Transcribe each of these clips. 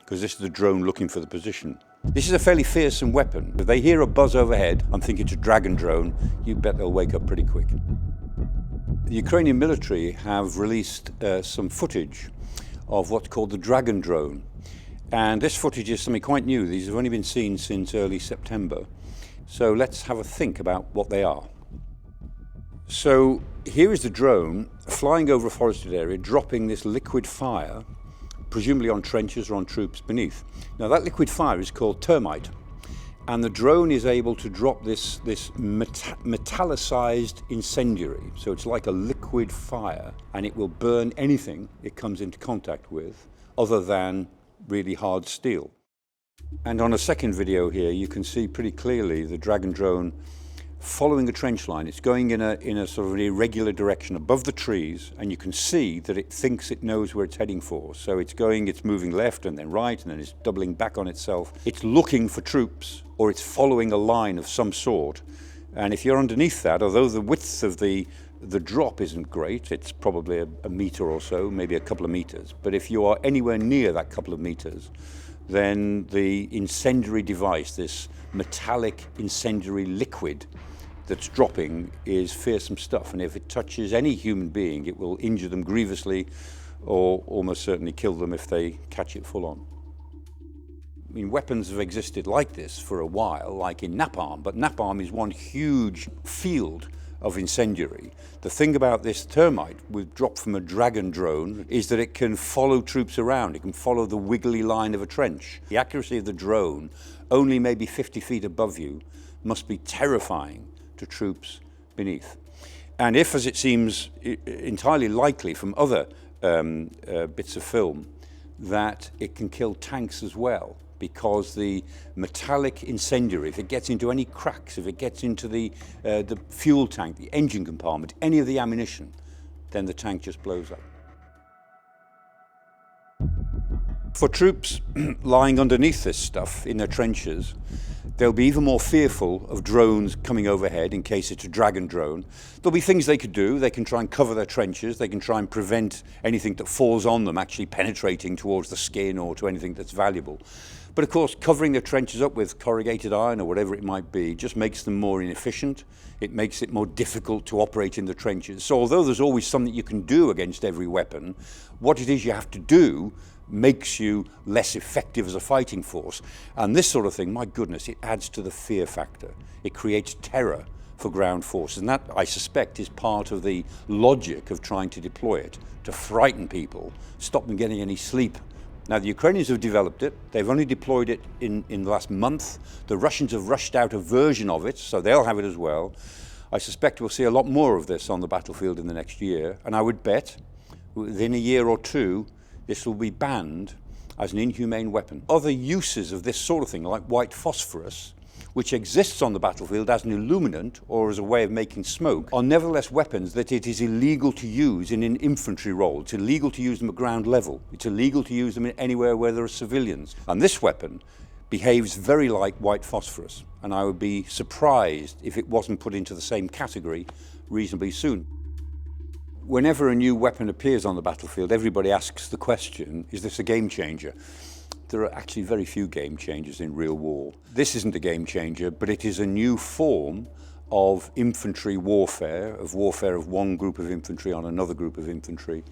because this is the drone looking for the position. This is a fairly fearsome weapon. If they hear a buzz overhead, I'm thinking it's a Dragon drone, you bet they'll wake up pretty quick. The Ukrainian military have released some footage of what's called the Dragon drone. And this footage is something quite new. These have only been seen since early September. So let's have a think about what they are. So here is the drone flying over a forested area, dropping this liquid fire, presumably on trenches or on troops beneath. Now that liquid fire is called termite, and the drone is able to drop this metallicized incendiary. So it's like a liquid fire, and it will burn anything it comes into contact with, other than really hard steel. And on a second video here, you can see pretty clearly the Dragon drone following a trench line. It's going in a sort of an irregular direction above the trees, and you can see that it thinks it knows where it's heading for. So it's moving left and then right, and then it's doubling back on itself. It's looking for troops, or it's following a line of some sort. And if you're underneath that, although the width of the drop isn't great, it's probably a meter or so, maybe a couple of meters. But if you are anywhere near that couple of meters, then the incendiary device, this metallic incendiary liquid that's dropping, is fearsome stuff. And if it touches any human being, it will injure them grievously or almost certainly kill them if they catch it full on. I mean, weapons have existed like this for a while, like in napalm, but napalm is one huge field of incendiary. The thing about this termite with dropped from a Dragon drone is that it can follow troops around. It can follow the wiggly line of a trench. The accuracy of the drone, only maybe 50 feet above you, must be terrifying to troops beneath. And if, as it seems entirely likely from other bits of film, that it can kill tanks as well, because the metallic incendiary, if it gets into any cracks, if it gets into the fuel tank, the engine compartment, any of the ammunition, then the tank just blows up. For troops lying underneath this stuff in their trenches, they'll be even more fearful of drones coming overhead in case it's a Dragon drone. There'll be things they could do. They can try and cover their trenches. They can try and prevent anything that falls on them actually penetrating towards the skin or to anything that's valuable. But of course, covering their trenches up with corrugated iron or whatever it might be just makes them more inefficient. It makes it more difficult to operate in the trenches. So although there's always something you can do against every weapon, what it is you have to do makes you less effective as a fighting force. And this sort of thing, my goodness, it adds to the fear factor. It creates terror for ground forces. And that, I suspect, is part of the logic of trying to deploy it, to frighten people, stop them getting any sleep. Now, the Ukrainians have developed it. They've only deployed it in the last month. The Russians have rushed out a version of it, so they'll have it as well. I suspect we'll see a lot more of this on the battlefield in the next year. And I would bet within a year or two, this will be banned as an inhumane weapon. Other uses of this sort of thing, like white phosphorus, which exists on the battlefield as an illuminant or as a way of making smoke, are nevertheless weapons that it is illegal to use in an infantry role. It's illegal to use them at ground level. It's illegal to use them anywhere where there are civilians. And this weapon behaves very like white phosphorus. And I would be surprised if it wasn't put into the same category reasonably soon. Whenever a new weapon appears on the battlefield, everybody asks the question, is this a game changer? There are actually very few game changers in real war. This isn't a game changer, but it is a new form of infantry warfare, of one group of infantry on another group of infantry,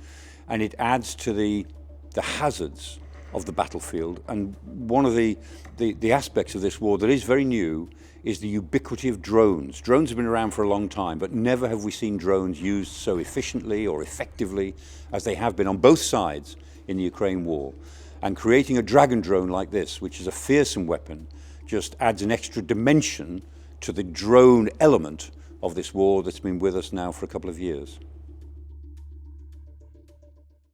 and it adds to the hazards of the battlefield. And one of the aspects of this war that is very new is the ubiquity of drones. Drones have been around for a long time, but never have we seen drones used so efficiently or effectively as they have been on both sides in the Ukraine war. And creating a Dragon drone like this, which is a fearsome weapon, just adds an extra dimension to the drone element of this war that's been with us now for a couple of years.